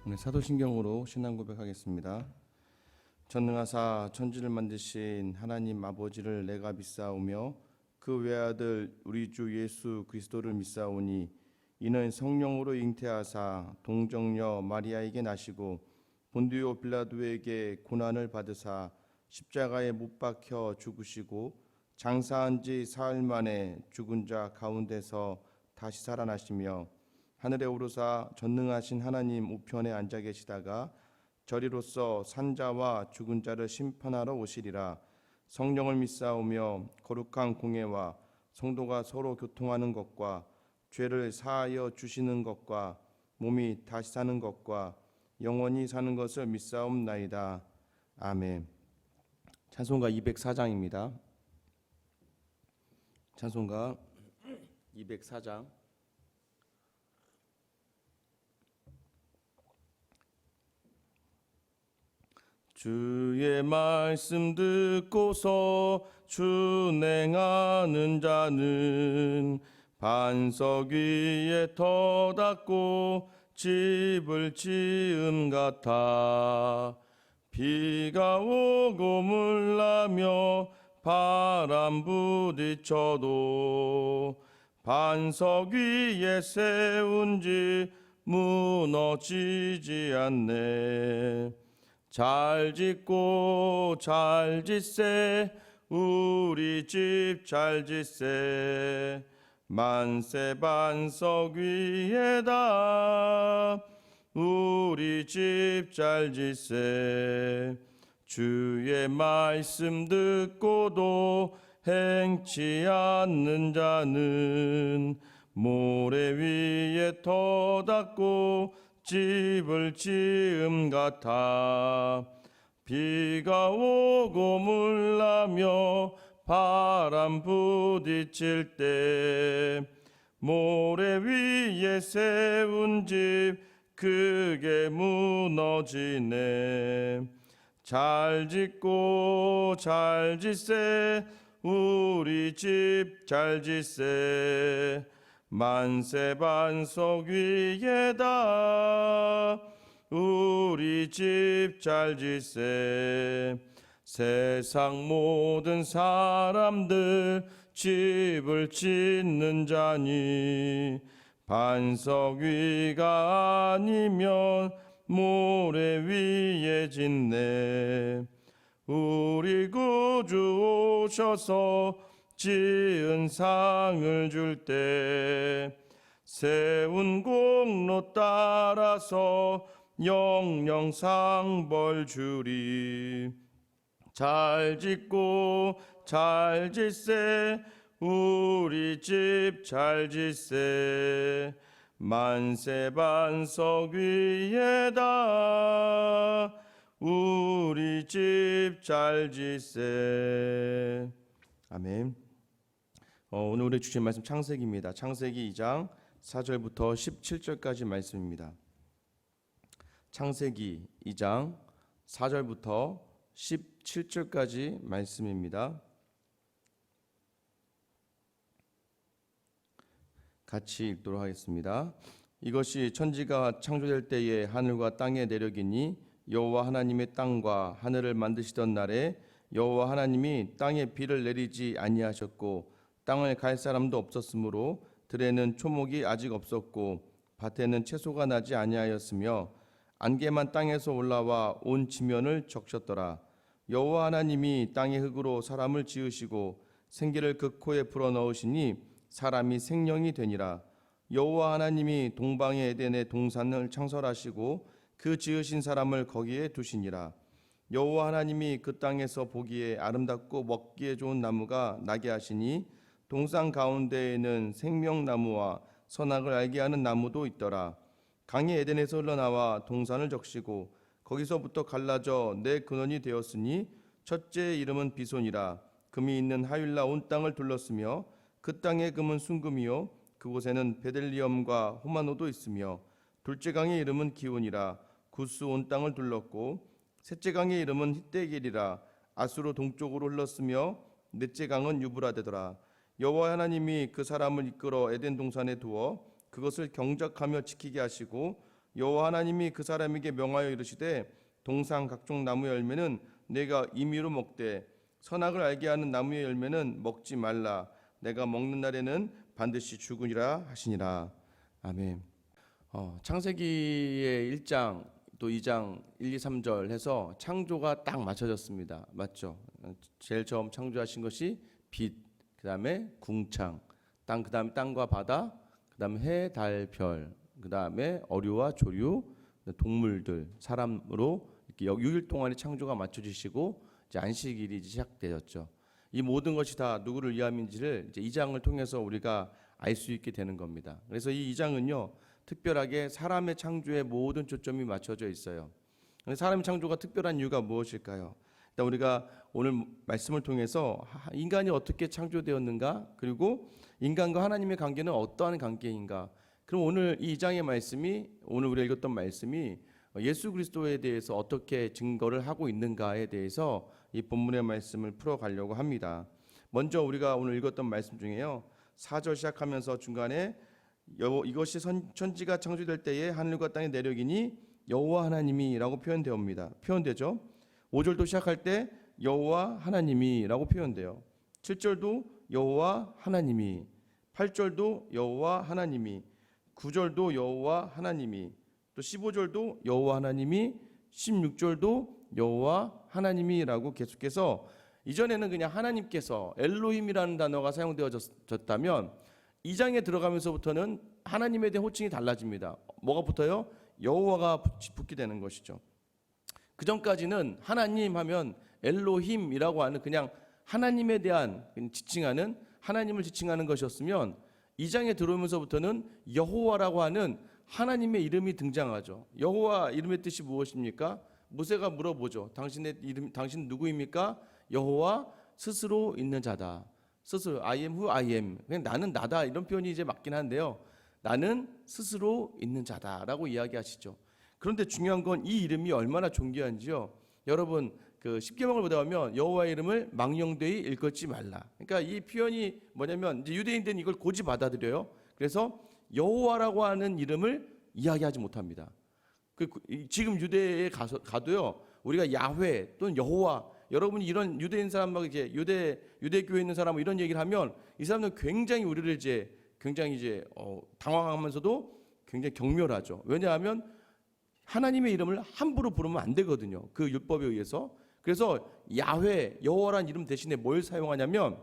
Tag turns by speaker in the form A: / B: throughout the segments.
A: 오늘 사도신경으로 신앙 고백하겠습니다. 전능하사 천지를 만드신 하나님 아버지를 내가 믿사오며 그 외아들 우리 주 예수 그리스도를 믿사오니 이는 성령으로 잉태하사 동정녀 마리아에게 나시고 본디오 빌라도에게 고난을 받으사 십자가에 못 박혀 죽으시고 장사한 지 사흘 만에 죽은 자 가운데서 다시 살아나시며 하늘에 오르사 전능하신 하나님 우편에 앉아 계시다가 저리로서 산자와 죽은 자를 심판하러 오시리라. 성령을 믿사오며 거룩한 공예와 성도가 서로 교통하는 것과 죄를 사하여 주시는 것과 몸이 다시 사는 것과 영원히 사는 것을 믿사옵나이다. 아멘. 찬송가 204장입니다. 찬송가 204장. 주의 말씀 듣고서 준행하는 자는 반석 위에 터닫고 집을 지음 같아. 비가 오고 물나며 바람 부딪혀도 반석 위에 세운 집 무너지지 않네. 잘 짓고 잘 짓세 우리 집 잘 짓세 만세 반석 위에다 우리 집 잘 짓세. 주의 말씀 듣고도 행치 않는 자는 모래 위에 터닫고 집을 지음 같아. 비가 오고 물나며 바람 부딪힐 때 모래 위에 세운 집 크게 무너지네. 잘 짓고 잘 짓세 우리 집 잘 짓세 만세 반석 위에다 우리 집 잘 짓세. 세상 모든 사람들 집을 짓는 자니 반석 위가 아니면 모래 위에 짓네. 우리 구주 오셔서 지은 상을 줄 때 세운 공로 따라서 영영 상벌 주리. 잘 짓고 잘 짓세 우리 집 잘 짓세 만세 반석 위에다 우리 집 잘 짓세. 아멘. 오늘 우리 주신 말씀 창세기입니다. 창세기 2장 4절부터 17절까지 말씀입니다. 창세기 2장 4절부터 17절까지 말씀입니다. 같이 읽도록 하겠습니다. 이것이 천지가 창조될 때에 하늘과 땅의 내력이니 여호와 하나님의 땅과 하늘을 만드시던 날에 여호와 하나님이 땅에 비를 내리지 아니하셨고 땅을 갈 사람도 없었으므로 들에는 초목이 아직 없었고 밭에는 채소가 나지 아니하였으며 안개만 땅에서 올라와 온 지면을 적셨더라. 여호와 하나님이 땅의 흙으로 사람을 지으시고 생기를 그 코에 불어넣으시니 사람이 생령이 되니라. 여호와 하나님이 동방의 에덴의 동산을 창설하시고 그 지으신 사람을 거기에 두시니라. 여호와 하나님이 그 땅에서 보기에 아름답고 먹기에 좋은 나무가 나게 하시니 동산 가운데에는 생명나무와 선악을 알게 하는 나무도 있더라. 강이 에덴에서 흘러나와 동산을 적시고 거기서부터 갈라져 네 근원이 되었으니 첫째의 이름은 비손이라. 금이 있는 하윌라 온 땅을 둘렀으며 그 땅의 금은 순금이요 그곳에는 베델리엄과 호마노도 있으며 둘째 강의 이름은 기온이라. 구스 온 땅을 둘렀고 셋째 강의 이름은 히데길이라. 아수로 동쪽으로 흘렀으며 넷째 강은 유브라데더라. 여호와 하나님이 그 사람을 이끌어 에덴 동산에 두어 그것을 경작하며 지키게 하시고 여호와 하나님이 그 사람에게 명하여 이르시되 동상 각종 나무의 열매는 내가 임의로 먹되 선악을 알게 하는 나무의 열매는 먹지 말라. 내가 먹는 날에는 반드시 죽으리라 하시니라. 아멘. 창세기의 1장 또 2장 1, 2, 3절 해서 창조가 딱 맞춰졌습니다. 맞죠? 제일 처음 창조하신 것이 빛, 그 다음에 궁창, 땅, 그 다음에 땅과 바다, 그 다음에 해, 달, 별, 그 다음에 어류와 조류, 동물들, 사람으로 이렇게 6일 동안의 창조가 맞춰지시고 이제 안식일이 시작되었죠. 이 모든 것이 다 누구를 위함인지를 이제 2장을 통해서 우리가 알 수 있게 되는 겁니다. 그래서 이 2장은요, 특별하게 사람의 창조에 모든 초점이 맞춰져 있어요. 사람의 창조가 특별한 이유가 무엇일까요? 일단 우리가 오늘 말씀을 통해서 인간이 어떻게 창조되었는가, 그리고 인간과 하나님의 관계는 어떠한 관계인가. 그럼 오늘 이 2장의 말씀이, 오늘 우리가 읽었던 말씀이 예수 그리스도에 대해서 어떻게 증거를 하고 있는가에 대해서 이 본문의 말씀을 풀어가려고 합니다. 먼저 우리가 오늘 읽었던 말씀 중에요, 4절 시작하면서 중간에 이것이 천지가 창조될 때에 하늘과 땅의 내력이니 여호와 하나님이라고 표현되죠. 5절도 시작할 때 여호와 하나님이라고 표현돼요. 7절도 여호와 하나님이, 8절도 여호와 하나님이, 9절도 여호와 하나님이, 또 15절도 여호와 하나님이, 16절도 여호와 하나님이라고 계속해서, 이전에는 그냥 하나님께서 엘로힘이라는 단어가 사용되어졌다면 2장에 들어가면서부터는 하나님에 대한 호칭이 달라집니다. 뭐가 붙어요? 여호와가 붙게 되는 것이죠. 그 전까지는 하나님 하면 엘로힘이라고 하는 그냥 하나님에 대한 지칭하는, 하나님을 지칭하는 것이었으면 2장에 들어오면서부터는 여호와라고 하는 하나님의 이름이 등장하죠. 여호와 이름의 뜻이 무엇입니까? 모세가 물어보죠. 당신 누구입니까? 여호와 스스로 있는 자다. 스스로 I am who I am. 그냥 나는 나다, 이런 표현이 이제 맞긴 한데요. 나는 스스로 있는 자다라고 이야기하시죠. 그런데 중요한 건 이 이름이 얼마나 존귀한지요. 여러분 그 십계명을 보다 보면 여호와의 이름을 망령되이 일컫지 말라. 그러니까 이 표현이 뭐냐면 이제 유대인들은 이걸 고지 받아들여요. 그래서 여호와라고 하는 이름을 이야기하지 못합니다. 지금 유대에 가도요, 우리가 야훼 또는 여호와, 여러분이 이런 유대인 사람하고 이제 유대 교회에 있는 사람하고 이런 얘기를 하면 이 사람들은 굉장히 우리를 굉장히 당황하면서도 굉장히 경멸하죠. 왜냐하면 하나님의 이름을 함부로 부르면 안 되거든요. 그 율법에 의해서. 그래서 야훼, 여호와라는 이름 대신에 뭘 사용하냐면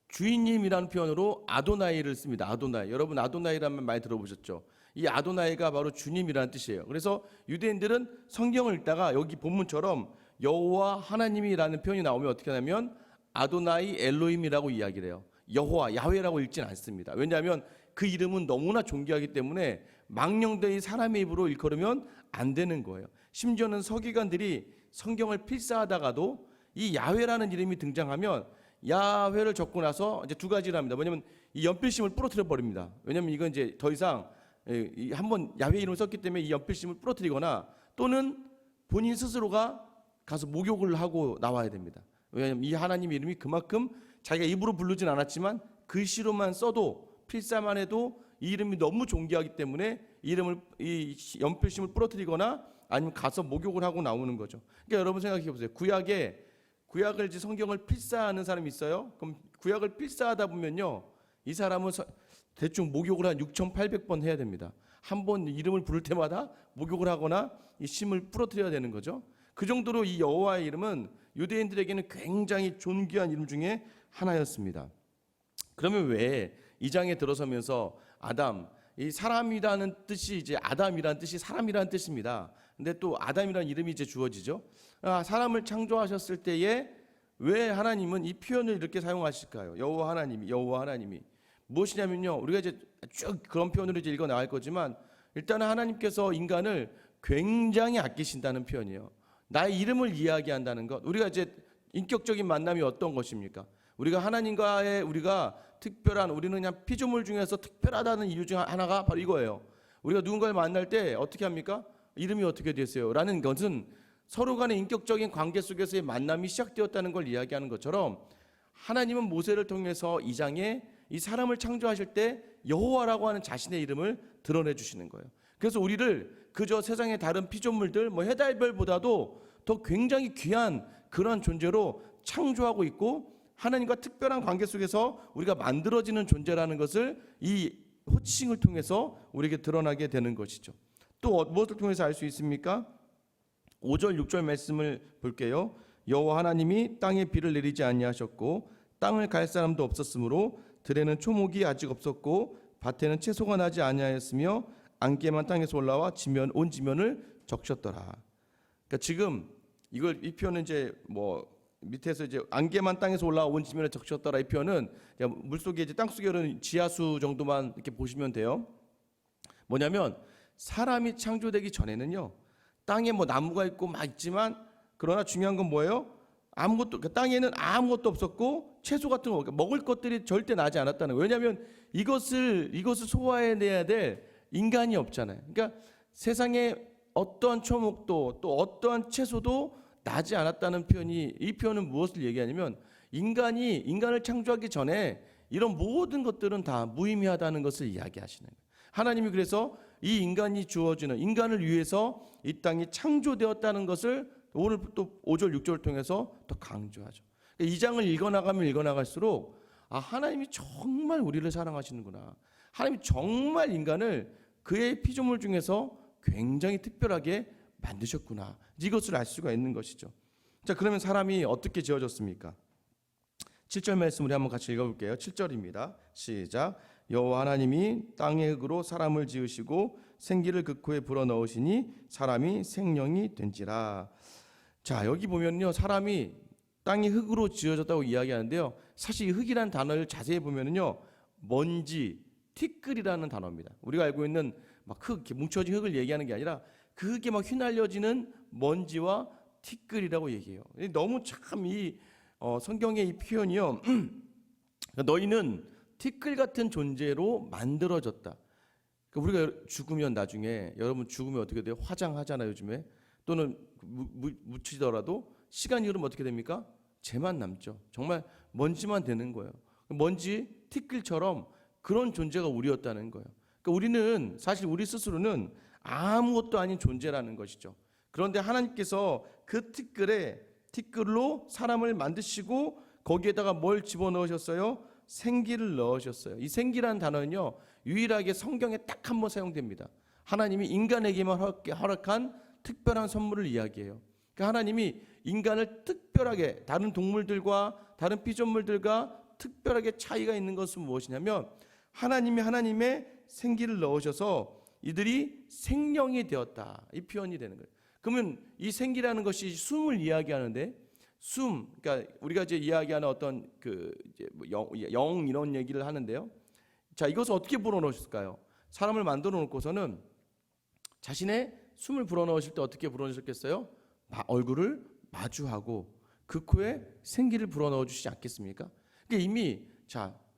A: 주인님이라는 표현으로 아도나이를 씁니다. 아도나이. 여러분 아도나이라는 말 들어보셨죠? 이 아도나이가 바로 주님이라는 뜻이에요. 그래서 유대인들은 성경을 읽다가 여기 본문처럼 여호와 하나님이라는 표현이 나오면 어떻게 하냐면 아도나이 엘로힘이라고 이야기를 해요. 여호와, 야훼라고 읽지는 않습니다. 왜냐하면 그 이름은 너무나 존귀하기 때문에 망령되이 사람의 입으로 일컬으면 안 되는 거예요. 심지어는 서기관들이 성경을 필사하다가도 이 야훼라는 이름이 등장하면 야훼를 적고 나서 이제 두 가지를 합니다. 뭐냐면 이 연필심을 부러뜨려 버립니다. 왜냐하면 이건 이제 더 이상 한번 야훼 이름을 썼기 때문에 이 연필심을 부러뜨리거나 또는 본인 스스로가 가서 목욕을 하고 나와야 됩니다. 왜냐하면 이 하나님의 이름이 그만큼 자기가 입으로 부르진 않았지만 글씨로만 써도 필사만 해도 이 이름이 너무 존귀하기 때문에 이 연필심을 부러뜨리거나 아니면 가서 목욕을 하고 나오는 거죠. 그러니까 여러분 생각해 보세요. 구약을 이제 성경을 필사하는 사람이 있어요. 그럼 구약을 필사하다 보면요, 이 사람은 대충 목욕을 한 6,800번 해야 됩니다. 한 번 이름을 부를 때마다 목욕을 하거나 이 심을 부러뜨려야 되는 거죠. 그 정도로 이 여호와의 이름은 유대인들에게는 굉장히 존귀한 이름 중에 하나였습니다. 그러면 왜 2장에 들어서면서 아담, 이 사람이라는 뜻이 이제 아담이라는 뜻이 사람이라는 뜻입니다. 근데 또 아담이라는 이름이 이제 주어지죠. 사람을 창조하셨을 때에 왜 하나님은 이 표현을 이렇게 사용하실까요? 여호와 하나님이 무엇이냐면요, 우리가 이제 쭉 그런 표현으로 이제 읽어 나갈 거지만 일단은 하나님께서 인간을 굉장히 아끼신다는 표현이에요. 나의 이름을 이야기한다는 것. 우리가 이제 인격적인 만남이 어떤 것입니까? 우리가 하나님과의 우리가 특별한, 우리는 그냥 피조물 중에서 특별하다는 이유 중 하나가 바로 이거예요. 우리가 누군가를 만날 때 어떻게 합니까? 이름이 어떻게 되세요? 라는 것은 서로 간의 인격적인 관계 속에서의 만남이 시작되었다는 걸 이야기하는 것처럼 하나님은 모세를 통해서 2장에 이 사람을 창조하실 때 여호와라고 하는 자신의 이름을 드러내 주시는 거예요. 그래서 우리를 그저 세상의 다른 피조물들, 해달별보다도 더 굉장히 귀한 그러한 존재로 창조하고 있고 하나님과 특별한 관계 속에서 우리가 만들어지는 존재라는 것을 이 호칭을 통해서 우리에게 드러나게 되는 것이죠. 또 무엇을 통해서 알 수 있습니까? 5절 6절 말씀을 볼게요. 여호와 하나님이 땅에 비를 내리지 아니하셨고 땅을 갈 사람도 없었으므로 들에는 초목이 아직 없었고 밭에는 채소가 나지 아니하였으며 안개만 땅에서 올라와 온 지면을 적셨더라. 그러니까 지금 이 표현은 이제 밑에서 이제 안개만 땅에서 올라와 온 지면을 적셨더라, 이 표현은 물속에 이제 땅속에 흐르는 지하수 정도만 이렇게 보시면 돼요. 뭐냐면 사람이 창조되기 전에는요, 땅에 나무가 있고 막 있지만, 그러나 중요한 건 뭐예요? 땅에는 아무것도 없었고 채소 같은 거, 먹을 것들이 절대 나지 않았다는 거예요. 왜냐하면 이것을 소화해내야 될 인간이 없잖아요. 그러니까 세상에 어떠한 초목도 또 어떠한 채소도 나지 않았다는 표현이, 이 표현은 무엇을 얘기하냐면 인간을 창조하기 전에 이런 모든 것들은 다 무의미하다는 것을 이야기하시는 거예요. 하나님이 그래서 이 인간이 주어지는, 인간을 위해서 이 땅이 창조되었다는 것을 오늘 또 5절 6절을 통해서 더 강조하죠. 이 장을 읽어나가면 읽어나갈수록 하나님이 정말 우리를 사랑하시는구나, 하나님이 정말 인간을 그의 피조물 중에서 굉장히 특별하게 만드셨구나, 이것을 알 수가 있는 것이죠. 자, 그러면 사람이 어떻게 지어졌습니까? 7절 말씀 우리 한번 같이 읽어볼게요. 7절입니다. 시작. 여호와 하나님이 땅의 흙으로 사람을 지으시고 생기를 그 코에 불어넣으시니 사람이 생명이 된지라. 자, 여기 보면요, 사람이 땅의 흙으로 지어졌다고 이야기하는데요, 사실 이 흙이라는 단어를 자세히 보면요, 먼지, 티끌이라는 단어입니다. 우리가 알고 있는 흙, 뭉쳐진 흙을 얘기하는 게 아니라 그 흙에 휘날려지는 먼지와 티끌이라고 얘기해요. 너무 참 이 성경의 이 표현이요, 너희는 티끌 같은 존재로 만들어졌다. 우리가 죽으면 나중에, 여러분 죽으면 어떻게 돼요? 화장하잖아요, 요즘에. 또는 묻히더라도 시간이 흐르면 어떻게 됩니까? 재만 남죠. 정말 먼지만 되는 거예요. 먼지, 티끌처럼 그런 존재가 우리였다는 거예요. 그러니까 우리는 사실 우리 스스로는 아무것도 아닌 존재라는 것이죠. 그런데 하나님께서 그 티끌로 사람을 만드시고 거기에다가 뭘 집어넣으셨어요? 생기를 넣으셨어요. 이 생기라는 단어는요, 유일하게 성경에 딱 한 번 사용됩니다. 하나님이 인간에게만 허락한 특별한 선물을 이야기해요. 그러니까 하나님이 인간을 특별하게 다른 동물들과 다른 피조물들과 특별하게 차이가 있는 것은 무엇이냐면 하나님이 하나님의 생기를 넣으셔서 이들이 생명이 되었다, 이 표현이 되는 거예요. 그러면 이 생기라는 것이 숨을 이야기하는데, 그러니까 우리가 이제 이야기하는 어떤 영 이런 얘기를 하는데요. 자, 이것을 어떻게 불어넣으실까요? 사람을 만들어 놓고서는 자신의 숨을 불어넣으실 때 어떻게 불어넣으셨겠어요? 얼굴을 마주하고 그 코에 생기를 불어넣어 주시지 않겠습니까? 그러니까 이미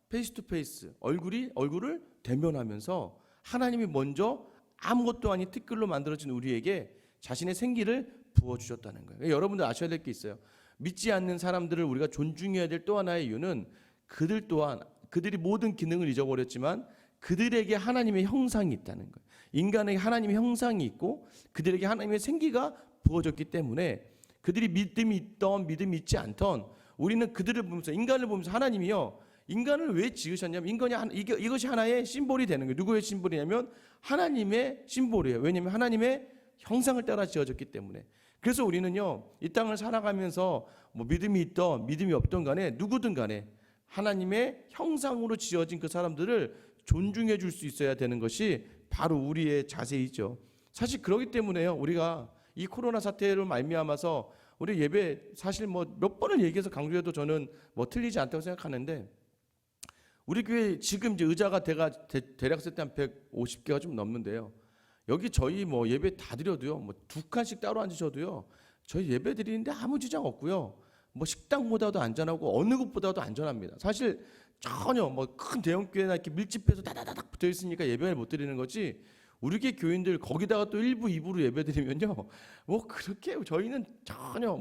A: 페이스 투 페이스, 얼굴을 대면하면서 하나님이 먼저 아무것도 아닌 티끌로 만들어진 우리에게 자신의 생기를 부어주셨다는 거예요. 여러분들 아셔야 될 게 있어요. 믿지 않는 사람들을 우리가 존중해야 될 또 하나의 이유는 그들 또한 그들이 모든 기능을 잊어버렸지만 그들에게 하나님의 형상이 있다는 거예요. 인간에게 하나님의 형상이 있고 그들에게 하나님의 생기가 부어졌기 때문에 그들이 믿음이 있던 믿음이 있지 않던 우리는 그들을 보면서, 인간을 보면서 하나님이요, 인간을 왜 지으셨냐면 이것이 하나의 심볼이 되는 거예요. 누구의 심볼이냐면 하나님의 심볼이에요. 왜냐하면 하나님의 형상을 따라 지어졌기 때문에. 그래서 우리는요, 이 땅을 살아가면서 믿음이 있던 믿음이 없던 간에 누구든 간에 하나님의 형상으로 지어진 그 사람들을 존중해 줄 수 있어야 되는 것이 바로 우리의 자세이죠. 사실 그렇기 때문에요, 우리가 이 코로나 사태로 말미암아서 우리 예배 사실 몇 번을 얘기해서 강조해도 저는 틀리지 않다고 생각하는데, 우리 교회 지금 이제 의자가 대략 쓸 때 한 150개가 좀 넘는데요. 여기 저희 예배 다 드려도요, 2칸씩 따로 앉으셔도요, 저희 예배 드리는데 아무 지장 없고요. 식당보다도 안전하고 어느 곳보다도 안전합니다. 사실 전혀 큰 대형 교회나 이렇게 밀집해서 다다다닥 붙어 있으니까 예배를 못 드리는 거지. 우리 교회 교인들 거기다가 또 1부, 2부로 예배 드리면요, 그렇게 저희는 전혀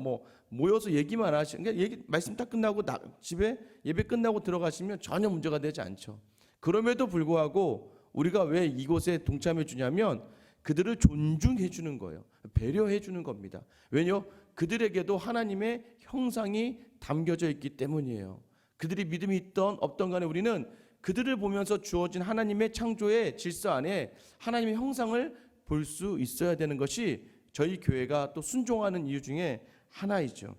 A: 모여서 얘기만 하시는, 그러니까 말씀 딱 끝나고 집에 예배 끝나고 들어가시면 전혀 문제가 되지 않죠. 그럼에도 불구하고 우리가 왜 이곳에 동참해 주냐면 그들을 존중해 주는 거예요. 배려해 주는 겁니다. 왜냐? 그들에게도 하나님의 형상이 담겨져 있기 때문이에요. 그들이 믿음이 있던 없던 간에 우리는 그들을 보면서 주어진 하나님의 창조의 질서 안에 하나님의 형상을 볼 수 있어야 되는 것이 저희 교회가 또 순종하는 이유 중에 하나이죠.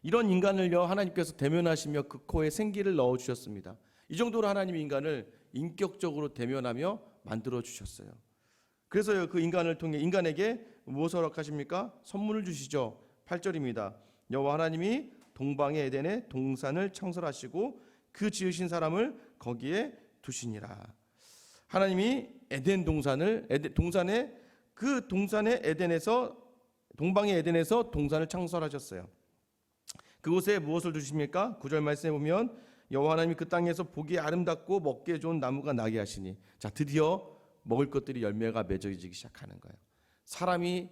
A: 이런 인간을요, 하나님께서 대면하시며 그 코에 생기를 넣어주셨습니다. 이 정도로 하나님이 인간을 인격적으로 대면하며 만들어 주셨어요. 그래서 그 인간을 통해 인간에게 무엇을 허락하십니까? 선물을 주시죠. 8절입니다. 여호와 하나님이 동방의 에덴에 동산을 창설하시고 그 지으신 사람을 거기에 두시니라. 하나님이 에덴 동산의 에덴에서 동방의 에덴에서 동산을 창설하셨어요. 그곳에 무엇을 두십니까? 9절 말씀에 보면 여호와 하나님이 그 땅에서 보기에 아름답고 먹기에 좋은 나무가 나게 하시니, 자, 드디어 먹을 것들이 열매가 맺어지기 시작하는 거예요. 사람이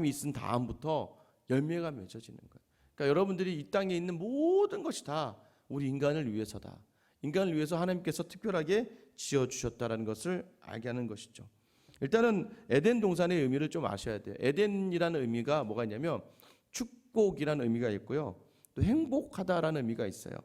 A: 있은 다음부터 열매가 맺어지는 거예요. 그러니까 여러분들이 이 땅에 있는 모든 것이 다 우리 인간을 위해서다. 인간을 위해서 하나님께서 특별하게 지어주셨다는 것을 알게 하는 것이죠. 일단은 에덴 동산의 의미를 좀 아셔야 돼요. 에덴이라는 의미가 뭐가 있냐면 축복이라는 의미가 있고요, 또 행복하다라는 의미가 있어요.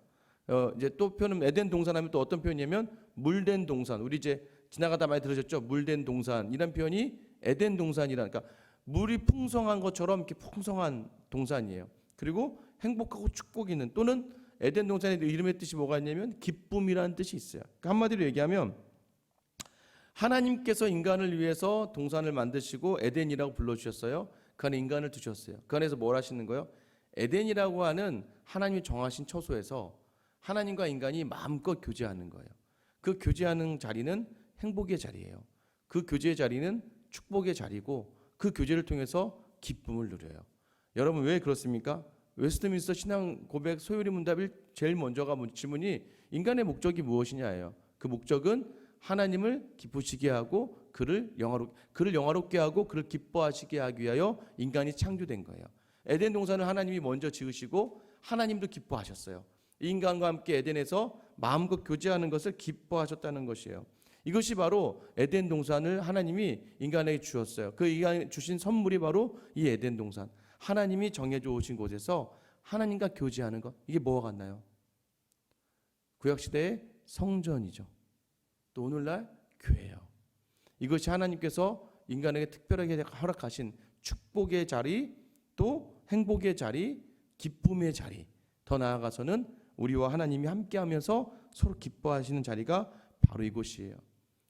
A: 이제 또 표현은 에덴 동산하면 또 어떤 표현이냐면 물된 동산. 우리 이제 지나가다 많이 들으셨죠? 물된 동산. 이런 표현이 에덴 동산이라는, 그러니까 물이 풍성한 것처럼 이렇게 풍성한 동산이에요. 그리고 행복하고 축복이 있는, 또는 에덴 동산의 이름의 뜻이 뭐가 있냐면 기쁨이라는 뜻이 있어요. 그러니까 한마디로 얘기하면 하나님께서 인간을 위해서 동산을 만드시고 에덴이라고 불러주셨어요. 그 안에 인간을 두셨어요. 그 안에서 뭘 하시는 거예요? 에덴이라고 하는 하나님이 정하신 처소에서 하나님과 인간이 마음껏 교제하는 거예요. 그 교제하는 자리는 행복의 자리예요. 그 교제의 자리는 축복의 자리고, 그 교제를 통해서 기쁨을 누려요. 여러분, 왜 그렇습니까? 웨스트민스터 신앙 고백 소요리 문답일 제일 먼저가 질문이 인간의 목적이 무엇이냐예요. 그 목적은 하나님을 기쁘시게 하고 그를 영화롭게 하고 그를 기뻐하시게 하기 위하여 인간이 창조된 거예요. 에덴 동산을 하나님이 먼저 지으시고 하나님도 기뻐하셨어요. 인간과 함께 에덴에서 마음껏 교제하는 것을 기뻐하셨다는 것이에요. 이것이 바로 에덴 동산을 하나님이 인간에게 주었어요. 그 인간에 주신 선물이 바로 이 에덴 동산. 하나님이 정해져 오신 곳에서 하나님과 교제하는 것, 이게 뭐와 같나요? 구약시대의 성전이죠. 또 오늘날 교회예요. 이것이 하나님께서 인간에게 특별하게 허락하신 축복의 자리, 또 행복의 자리, 기쁨의 자리, 더 나아가서는 우리와 하나님이 함께하면서 서로 기뻐하시는 자리가 바로 이곳이에요.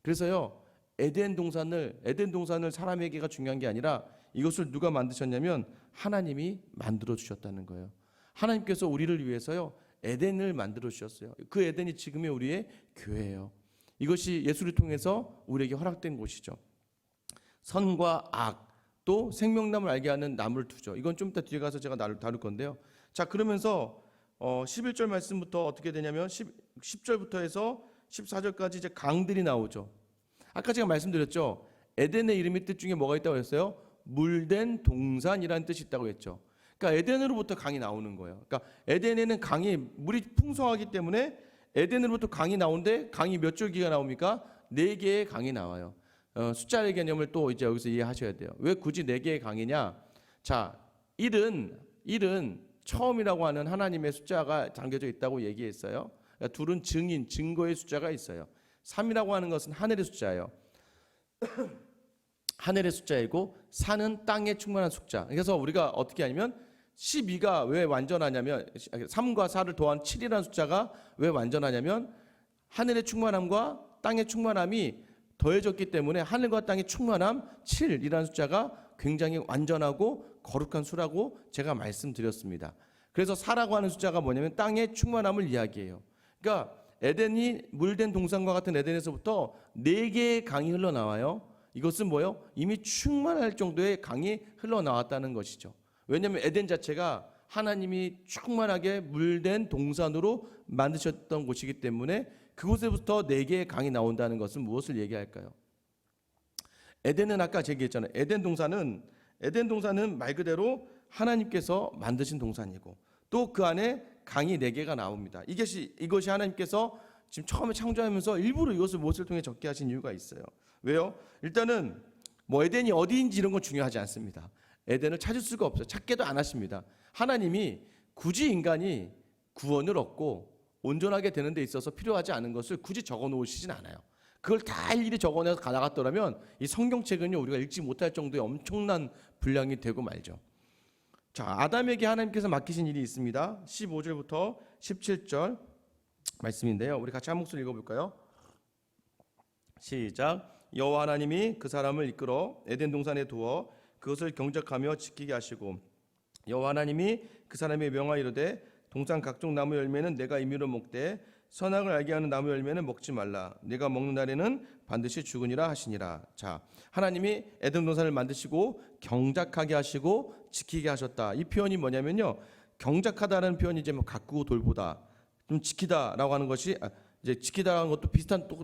A: 그래서요, 에덴 동산을 사람에게가 중요한 게 아니라 이것을 누가 만드셨냐면 하나님이 만들어 주셨다는 거예요. 하나님께서 우리를 위해서요, 에덴을 만들어 주셨어요. 그 에덴이 지금의 우리의 교회예요. 이것이 예수를 통해서 우리에게 허락된 곳이죠. 선과 악, 또 생명나무를 알게 하는 나무를 두죠. 이건 좀 이따 뒤에 가서 제가 다룰 건데요. 자, 그러면서 11절 말씀부터 어떻게 되냐면 10절부터 해서 14절까지 이제 강들이 나오죠. 아까 제가 말씀드렸죠. 에덴의 이름의 뜻 중에 뭐가 있다고 했어요? 물된 동산이라는 뜻이 있다고 했죠. 그러니까 에덴으로부터 강이 나오는 거예요. 그러니까 에덴에는 물이 풍성하기 때문에 에덴으로부터 강이 나오는데, 강이 몇 줄기가 나옵니까? 4개의 강이 나와요. 숫자의 개념을 또 이제 여기서 이해하셔야 돼요. 왜 굳이 4개의 강이냐? 자, 1은 처음이라고 하는 하나님의 숫자가 담겨져 있다고 얘기했어요. 그러니까 2은 증거의 숫자가 있어요. 3이라고 하는 것은 하늘의 숫자예요. 하늘의 숫자이고 4는 땅에 충만한 숫자. 그래서 우리가 어떻게 하냐면 12가 왜 완전하냐면, 3과 4를 더한 7이라는 숫자가 왜 완전하냐면 하늘의 충만함과 땅의 충만함이 더해졌기 때문에 하늘과 땅의 충만함 7이라는 숫자가 굉장히 완전하고 거룩한 수라고 제가 말씀드렸습니다. 그래서 4라고 하는 숫자가 뭐냐면 땅의 충만함을 이야기해요. 그러니까 에덴이 물된 동산과 같은 에덴에서부터 4개의 강이 흘러나와요. 이것은 뭐예요? 이미 충만할 정도의 강이 흘러나왔다는 것이죠. 왜냐하면 에덴 자체가 하나님이 충만하게 물된 동산으로 만드셨던 곳이기 때문에 그곳에부터 4개의 강이 나온다는 것은 무엇을 얘기할까요? 에덴은 아까 제가 얘기했잖아요. 에덴 동산은 말 그대로 하나님께서 만드신 동산이고, 또 그 안에 강이 4개가 나옵니다. 이것이 하나님께서 지금 처음에 창조하면서 일부러 이것을 무엇을 통해 적게 하신 이유가 있어요. 왜요? 일단은 뭐 에덴이 어디인지 이런 건 중요하지 않습니다. 에덴을 찾을 수가 없어요. 찾게도 안 하십니다. 하나님이 굳이 인간이 구원을 얻고 온전하게 되는 데 있어서 필요하지 않은 것을 굳이 적어 놓으시진 않아요. 그걸 다 일일이 적어내서 나갔더라면 이 성경책은요, 우리가 읽지 못할 정도의 엄청난 분량이 되고 말죠. 자, 아담에게 하나님께서 맡기신 일이 있습니다. 15절부터 17절 말씀인데요. 우리 같이 한 목소리 읽어볼까요? 시작. 여호와 하나님이 그 사람을 이끌어 에덴 동산에 두어 그것을 경작하며 지키게 하시고, 여호와 하나님이 그 사람에게 명하이르되 동산 각종 나무 열매는 내가 임의로 먹되 선악을 알게 하는 나무 열매는 먹지 말라. 내가 먹는 날에는 반드시 죽으니라 하시니라. 자, 하나님이 에덴 동산을 만드시고 경작하게 하시고 지키게 하셨다. 이 표현이 뭐냐면요, 경작하다라는 표현이 이제 뭐 가꾸고 돌보다, 좀 지키다라고 하는 것이 이제 지키다라는 것도 비슷한, 또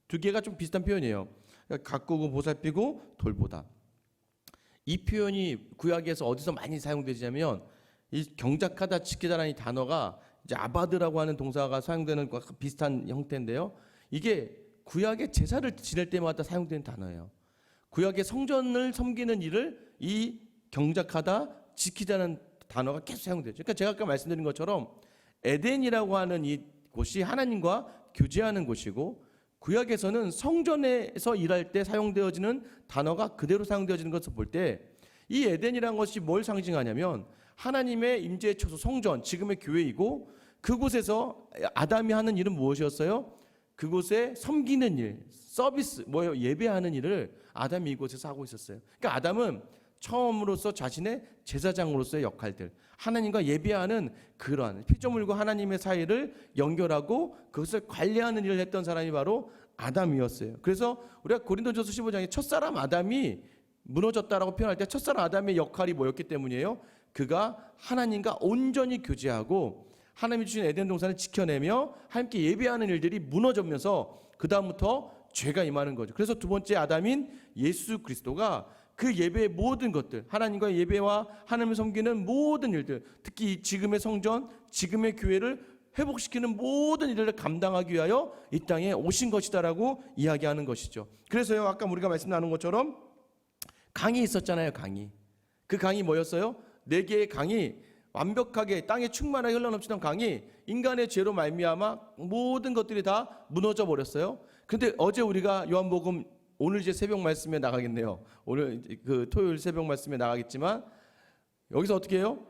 A: 두 개가 좀 비슷한 표현이에요. 그러니까 가꾸고 보살피고 돌보다. 이 표현이 구약에서 어디서 많이 사용되냐면 이 경작하다 지키다라는 이 단어가 이제 아바드라고 하는 동사가 사용되는 것과 비슷한 형태인데요. 이게 구약의 제사를 지낼 때마다 사용되는 단어예요. 구약의 성전을 섬기는 일을 이 경작하다 지키다는 단어가 계속 사용되죠. 그러니까 제가 아까 말씀드린 것처럼 에덴이라고 하는 이 곳이 하나님과 교제하는 곳이고, 구약에서는 성전에서 일할 때 사용되어지는 단어가 그대로 사용되어지는 것을 볼 때 이 에덴이라는 것이 뭘 상징하냐면 하나님의 임재의 처소 성전, 지금의 교회이고, 그곳에서 아담이 하는 일은 무엇이었어요? 그곳에 섬기는 일, 서비스, 뭐예요? 예배하는 일을 아담이 이곳에서 하고 있었어요. 그러니까 아담은 처음으로서 자신의 제사장으로서의 역할들, 하나님과 예배하는 그러한 피조물과 하나님의 사이를 연결하고 그것을 관리하는 일을 했던 사람이 바로 아담이었어요. 그래서 우리가 고린도전서 15장에 첫사람 아담이 무너졌다라고 표현할 때 첫사람 아담의 역할이 뭐였기 때문이에요? 그가 하나님과 온전히 교제하고 하나님이 주신 에덴 동산을 지켜내며 함께 예배하는 일들이 무너지면서 그 다음부터 죄가 임하는 거죠. 그래서 두 번째 아담인 예수 그리스도가 그 예배의 모든 것들, 하나님과의 예배와 하나님을 섬기는 모든 일들, 특히 지금의 성전, 지금의 교회를 회복시키는 모든 일들을 감당하기 위하여 이 땅에 오신 것이다라고 이야기하는 것이죠. 그래서요, 아까 우리가 말씀 나눈 것처럼 강이 있었잖아요. 강이. 그 강이 뭐였어요? 4개의 강이 완벽하게 땅에 충만하게 흘러넘치던 강이 인간의 죄로 말미암아 모든 것들이 다 무너져 버렸어요. 근데 어제 우리가 요한복음, 오늘 이제 새벽 말씀에 나가겠네요. 오늘 그 토요일 새벽 말씀에 나가겠지만 여기서 어떻게 해요?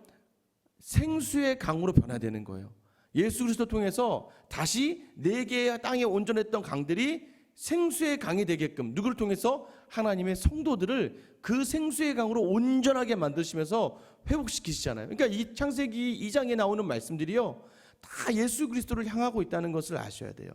A: 생수의 강으로 변화되는 거예요. 예수 그리스도 통해서 다시 4개의 땅에 온전했던 강들이 생수의 강이 되게끔, 누구를 통해서? 하나님의 성도들을 그 생수의 강으로 온전하게 만드시면서 회복시키시잖아요. 그러니까 이 창세기 2장에 나오는 말씀들이요, 다 예수 그리스도를 향하고 있다는 것을 아셔야 돼요.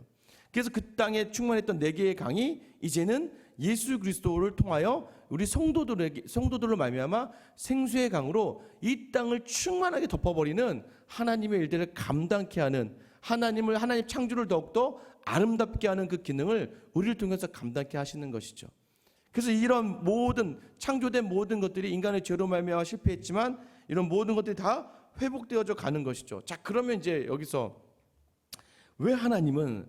A: 그래서 그 땅에 충만했던 4개의 강이 이제는 예수 그리스도를 통하여 우리 성도들로 말미암아 생수의 강으로 이 땅을 충만하게 덮어버리는 하나님의 일들을 감당케 하는, 하나님 창조를 더욱더 아름답게 하는 그 기능을 우리를 통해서 감당케 하시는 것이죠. 그래서 이런 모든 창조된 모든 것들이 인간의 죄로 말미암아 실패했지만 이런 모든 것들이 다 회복되어져 가는 것이죠. 자, 그러면 이제 여기서 왜 하나님은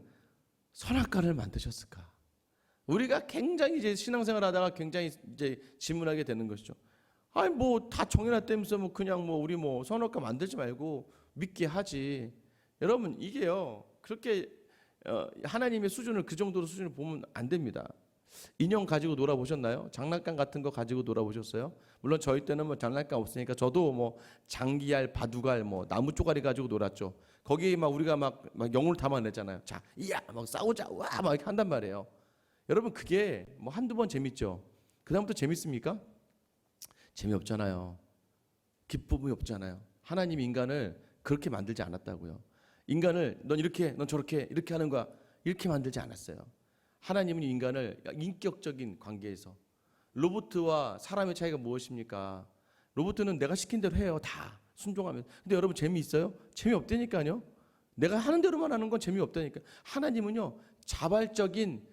A: 선악과를 만드셨을까? 우리가 굉장히 이제 신앙생활 하다가 굉장히 이제 질문하게 되는 것이죠. 아니 뭐 다 정해놨다면서 뭐 그냥 뭐 우리 뭐 선악과 만들지 말고 믿게 하지. 여러분, 이게요, 그렇게 하나님의 수준을 그 정도로 수준을 보면 안 됩니다. 인형 가지고 놀아보셨나요? 장난감 같은 거 가지고 놀아보셨어요? 물론 저희 때는 뭐 장난감 없으니까 저도 뭐 장기알, 바둑알, 뭐 나무 쪼가리 가지고 놀았죠. 거기에 막 우리가 막 영혼을 담아내잖아요. 자, 이야, 막 싸우자, 와, 막 이렇게 한단 말이에요. 여러분, 그게 뭐 한두 번 재밌죠. 그 다음부터 재밌습니까? 재미없잖아요. 기쁨이 없잖아요. 하나님이 인간을 그렇게 만들지 않았다고요. 인간을 넌 이렇게, 넌 저렇게, 이렇게 하는 거야, 이렇게 만들지 않았어요. 하나님은 인간을 인격적인 관계에서, 로봇과 사람의 차이가 무엇입니까? 로봇은 내가 시킨 대로 해요. 다 순종하면. 근데 여러분, 재미있어요? 재미없다니까요. 내가 하는 대로만 하는 건 재미없다니까. 하나님은요, 자발적인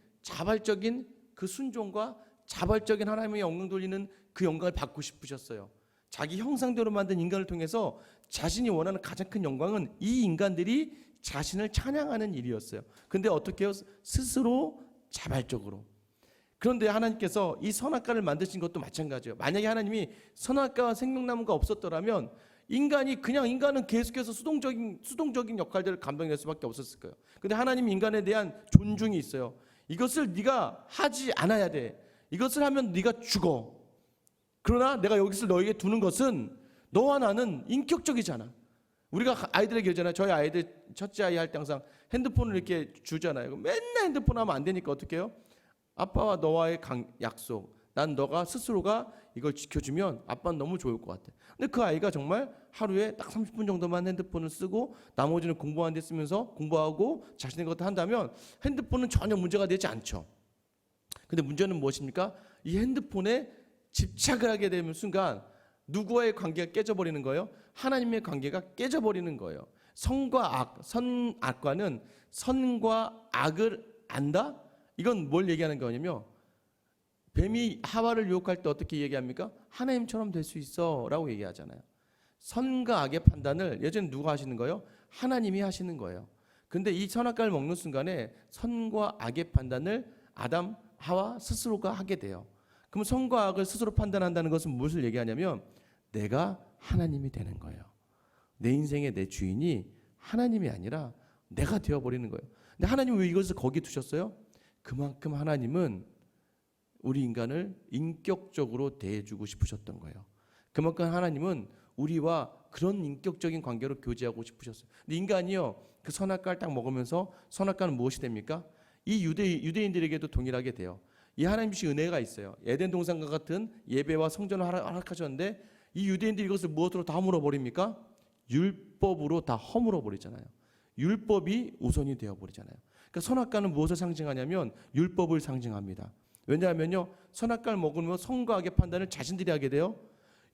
A: 그 순종과 자발적인 하나님의 영광 돌리는 그 영광을 받고 싶으셨어요. 자기 형상대로 만든 인간을 통해서 자신이 원하는 가장 큰 영광은 이 인간들이 자신을 찬양하는 일이었어요. 근데 어떻게 해요? 스스로 자발적으로. 그런데 하나님께서 이 선악과를 만드신 것도 마찬가지예요. 만약에 하나님이 선악과와 생명나무가 없었더라면 인간은 계속해서 수동적인 역할들을 감당할 수밖에 없었을 거예요. 근데 하나님 인간에 대한 존중이 있어요. 이것을 네가 하지 않아야 돼. 이것을 하면 네가 죽어. 그러나 내가 여기서 너에게 두는 것은 너와 나는 인격적이잖아. 우리가 아이들에게 그러잖아요. 저희 아이들 첫째 아이 할 때 항상 핸드폰을 이렇게 주잖아요. 맨날 핸드폰 하면 안 되니까 어떻게 해요? 아빠와 너와의 약속. 난 너가 스스로가 이걸 지켜주면 아빠는 너무 좋을 것 같아. 근데 그 아이가 정말 하루에 딱 30분 정도만 핸드폰을 쓰고 나머지는 공부하는 데 쓰면서 공부하고 자신의 것도 한다면 핸드폰은 전혀 문제가 되지 않죠. 근데 문제는 무엇입니까? 이 핸드폰에 집착을 하게 되는 순간 누구와의 관계가 깨져버리는 거예요? 하나님의 관계가 깨져버리는 거예요. 선과 악, 선악과는 선과 악을 안다? 이건 뭘 얘기하는 거냐면 뱀이 하와를 유혹할 때 어떻게 얘기합니까? 하나님처럼 될 수 있어 라고 얘기하잖아요. 선과 악의 판단을 예전에 누가 하시는 거예요? 하나님이 하시는 거예요. 근데 이 선악과를 먹는 순간에 선과 악의 판단을 아담, 하와 스스로가 하게 돼요. 그럼 선과 악을 스스로 판단한다는 것은 무엇을 얘기하냐면 내가 하나님이 되는 거예요. 내 인생의 내 주인이 하나님이 아니라 내가 되어버리는 거예요. 근데 하나님은 왜 이것을 거기 두셨어요? 그만큼 하나님은 우리 인간을 인격적으로 대해주고 싶으셨던 거예요. 그만큼 하나님은 우리와 그런 인격적인 관계로 교제하고 싶으셨어요. 근데 인간이요, 그 선악과를 딱 먹으면서 선악과는 무엇이 됩니까? 이 유대인들에게도 동일하게 돼요. 이 하나님 주신 은혜가 있어요. 에덴 동산과 같은 예배와 성전을 허락하셨는데 이 유대인들이 이것을 무엇으로 다 허물어 버립니까? 율법으로 다 허물어 버리잖아요. 율법이 우선이 되어 버리잖아요. 그러니까 선악과는 무엇을 상징하냐면 율법을 상징합니다. 왜냐하면요, 선악과를 먹으면 선과 악의 판단을 자신들이 하게 돼요.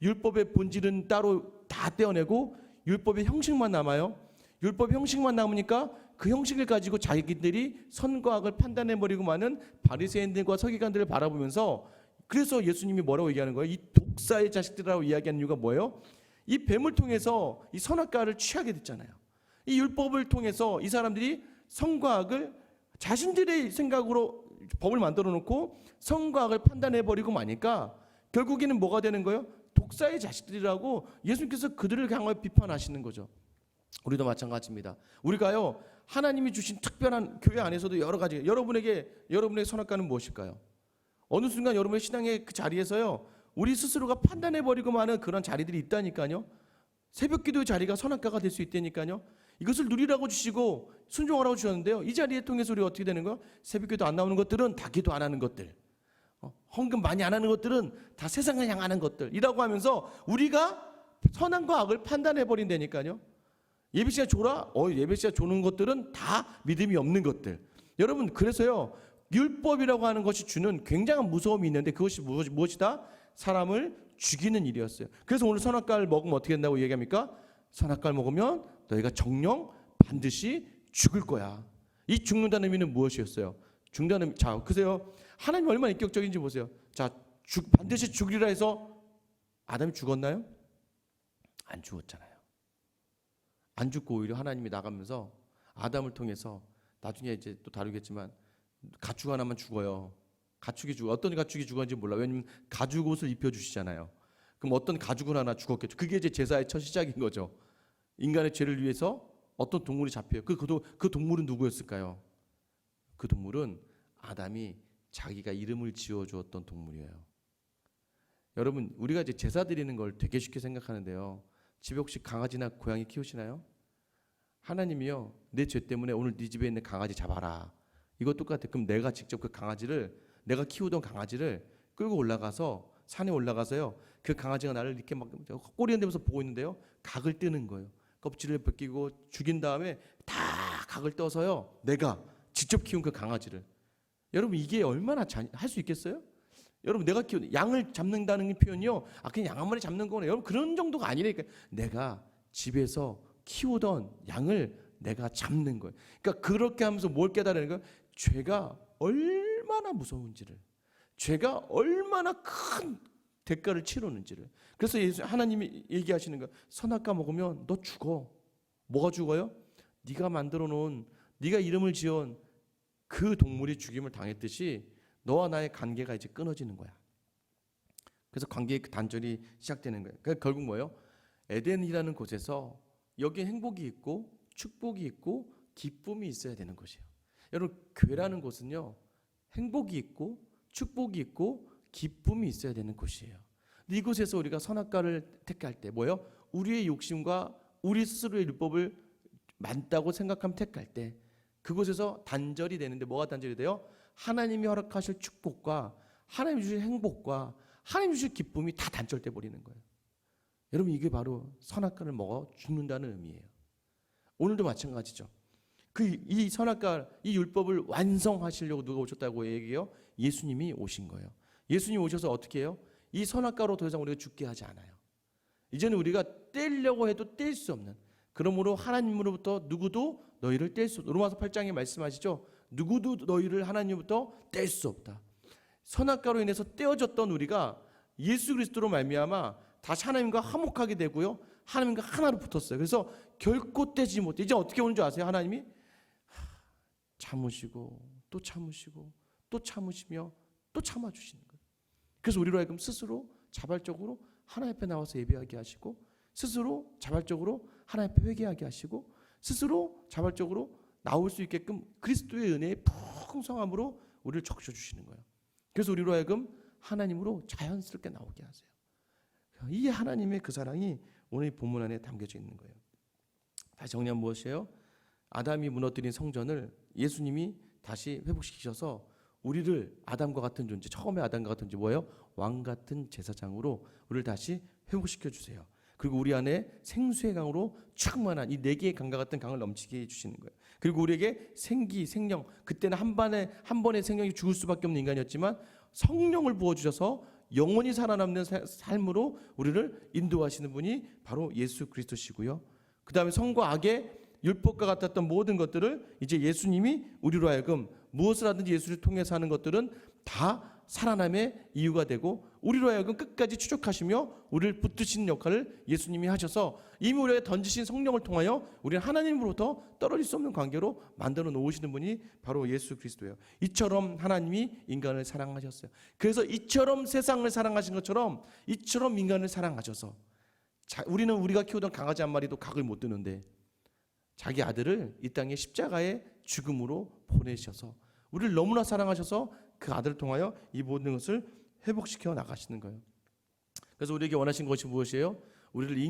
A: 율법의 본질은 따로 다 떼어내고 율법의 형식만 남아요. 율법의 형식만 남으니까 그 형식을 가지고 자기들이 선과 악을 판단해버리고 마는 바리새인들과 서기관들을 바라보면서, 그래서 예수님이 뭐라고 얘기하는 거예요? 이 독사의 자식들이라고 이야기하는 이유가 뭐예요? 이 뱀을 통해서 이 선악과를 취하게 됐잖아요. 이 율법을 통해서 이 사람들이 선과 악을 자신들의 생각으로 법을 만들어 놓고 선과 악을 판단해버리고 마니까 결국에는 뭐가 되는 거예요? 독사의 자식들이라고 예수님께서 그들을 향하여 비판하시는 거죠. 우리도 마찬가지입니다. 우리가요, 하나님이 주신 특별한 교회 안에서도 여러 가지, 여러분의 선악과는 무엇일까요? 어느 순간 여러분의 신앙의 그 자리에서요, 우리 스스로가 판단해버리고 마는 그런 자리들이 있다니까요. 새벽기도의 자리가 선악과가 될 수 있다니까요. 이것을 누리라고 주시고 순종하라고 주셨는데요, 이 자리에 통해서 우리가 어떻게 되는 거예요? 새벽기도 안 나오는 것들은 다 기도 안 하는 것들, 헌금 많이 안 하는 것들은 다 세상을 향하는 것들이라고 하면서 우리가 선악과 악을 판단해버린다니까요. 예배 시간 줘라? 예배 시간 주는 것들은 다 믿음이 없는 것들. 여러분, 그래서요, 율법이라고 하는 것이 주는 굉장한 무서움이 있는데 그것이 무엇이다? 사람을 죽이는 일이었어요. 그래서 오늘 선악과를 먹으면 어떻게 된다고 얘기합니까? 선악과를 먹으면 너희가 정령 반드시 죽을 거야. 이 죽는다는 의미는 무엇이었어요? 죽는다는 의미, 자, 그래서 하나님 얼마나 인격적인지 보세요. 자, 반드시 죽으리라 해서 아담이 죽었나요? 안 죽었잖아요. 안 죽고 오히려 하나님이 나가면서 아담을 통해서, 나중에 이제 또 다루겠지만 가축 하나만 죽어요. 가축이 죽어. 어떤 가축이 죽었는지 몰라. 왜냐면 가죽 옷을 입혀주시잖아요. 그럼 어떤 가죽은 하나 죽었겠죠. 그게 이제 제사의 첫 시작인 거죠. 인간의 죄를 위해서 어떤 동물이 잡혀요. 그 동물은 누구였을까요? 그 동물은 아담이 자기가 이름을 지어주었던 동물이에요. 여러분, 우리가 이제 제사 드리는 걸 되게 쉽게 생각하는데요, 집에 혹시 강아지나 고양이 키우시나요? 하나님이요, 내 죄 때문에 오늘 네 집에 있는 강아지 잡아라. 이거 똑같아. 그럼 내가 직접 그 강아지를, 내가 키우던 강아지를 끌고 올라가서 산에 올라가서요, 그 강아지가 나를 이렇게 막 꼬리 흔들면서 보고 있는데요, 각을 뜨는 거예요. 껍질을 벗기고 죽인 다음에 다 각을 떠서요, 내가 직접 키운 그 강아지를. 여러분, 이게 얼마나 할 수 있겠어요? 여러분, 내가 키운 양을 잡는다는 표현이요, 그냥 양 한 마리 잡는 거네. 여러분, 그런 정도가 아니라니까. 내가 집에서 키우던 양을 내가 잡는 거예요. 그러니까 그렇게 하면서 뭘 깨달는 거예요? 죄가 얼마나 무서운지를, 죄가 얼마나 큰 대가를 치르는지를. 그래서 하나님이 얘기하시는 거예요. 선악과 먹으면 너 죽어. 뭐가 죽어요? 네가 만들어 놓은, 네가 이름을 지은 그 동물이 죽임을 당했듯이 너와 나의 관계가 이제 끊어지는 거야. 그래서 관계의 단절이 시작되는 거예요. 그러니까 결국 뭐예요? 에덴이라는 곳에서 여기에 행복이 있고 축복이 있고 기쁨이 있어야 되는 것이에요. 여러분, 교회라는 곳은요, 행복이 있고 축복이 있고 기쁨이 있어야 되는 곳이에요. 근데 이곳에서 우리가 선악과를 택할 때 뭐예요? 우리의 욕심과 우리 스스로의 율법을 맞다고 생각하면 택할 때 그곳에서 단절이 되는데, 뭐가 단절이 돼요? 하나님이 허락하실 축복과 하나님 주실 행복과 하나님 주실 기쁨이 다 단절돼 버리는 거예요. 여러분, 이게 바로 선악과를 먹어 죽는다는 의미예요. 오늘도 마찬가지죠. 이 선악과, 이 율법을 완성하시려고 누가 오셨다고 얘기해요? 예수님이 오신 거예요. 예수님 오셔서 어떻게 해요? 이 선악과로 더 이상 우리가 죽게 하지 않아요. 이제는 우리가 떼려고 해도 뗄 수 없는, 그러므로 하나님으로부터 누구도 너희를 뗄 수 없다. 로마서 8장에 말씀하시죠. 누구도 너희를 하나님으로부터 뗄 수 없다. 선악과로 인해서 떼어졌던 우리가 예수 그리스도로 말미암아 다시 하나님과 화목하게 되고요, 하나님과 하나로 붙었어요. 그래서 결코 떼지 못해. 이제 어떻게 오는 줄 아세요? 하나님이 참으시고 또 참으시고 또 참으시며 또 참아주시는 거예요. 그래서 우리로 하여금 스스로 자발적으로 하나님 앞에 나와서 예배하게 하시고, 스스로 자발적으로 하나님 앞에 회개하게 하시고, 스스로 자발적으로 나올 수 있게끔 그리스도의 은혜의 풍성함으로 우리를 적셔주시는 거예요. 그래서 우리로 하여금 하나님으로 자연스럽게 나오게 하세요. 이 하나님의 그 사랑이 오늘 이 본문 안에 담겨져 있는 거예요. 다시 정리하면 무엇이에요? 아담이 무너뜨린 성전을 예수님이 다시 회복시키셔서 우리를 아담과 같은 존재, 처음에 아담과 같은 존재 뭐예요? 왕 같은 제사장으로 우리를 다시 회복시켜 주세요. 그리고 우리 안에 생수의 강으로 충만한 이 네 개의 강과 같은 강을 넘치게 해주시는 거예요. 그리고 우리에게 생기, 생명, 그때는 한 번의 생명이 죽을 수밖에 없는 인간이었지만 성령을 부어주셔서 영원히 살아남는 삶으로 우리를 인도하시는 분이 바로 예수 그리스도시고요. 그 다음에 성과 악의 율법과 같았던 모든 것들을 이제 예수님이 우리로 하여금 무엇을 하든지 예수를 통해서 하는 것들은 다 살아남의 이유가 되고, 우리로 하여금 끝까지 추적하시며 우리를 붙드시는 역할을 예수님이 하셔서 이미 우리에게 던지신 성령을 통하여 우리는 하나님으로부터 떨어질 수 없는 관계로 만들어 놓으시는 분이 바로 예수 그리스도예요. 이처럼 하나님이 인간을 사랑하셨어요. 그래서 이처럼 세상을 사랑하신 것처럼 이처럼 인간을 사랑하셔서, 우리는 우리가 키우던 강아지 한 마리도 각을 못 드는데 자기 아들을 이 땅에 십자가의 죽음으로 보내셔서 우리를 너무나 사랑하셔서 그 아들을 통하여 이 모든 것을 회복시켜 나가시는 거예요. 그래서 우리에게 원하신 것이 무엇이에요? 우리에게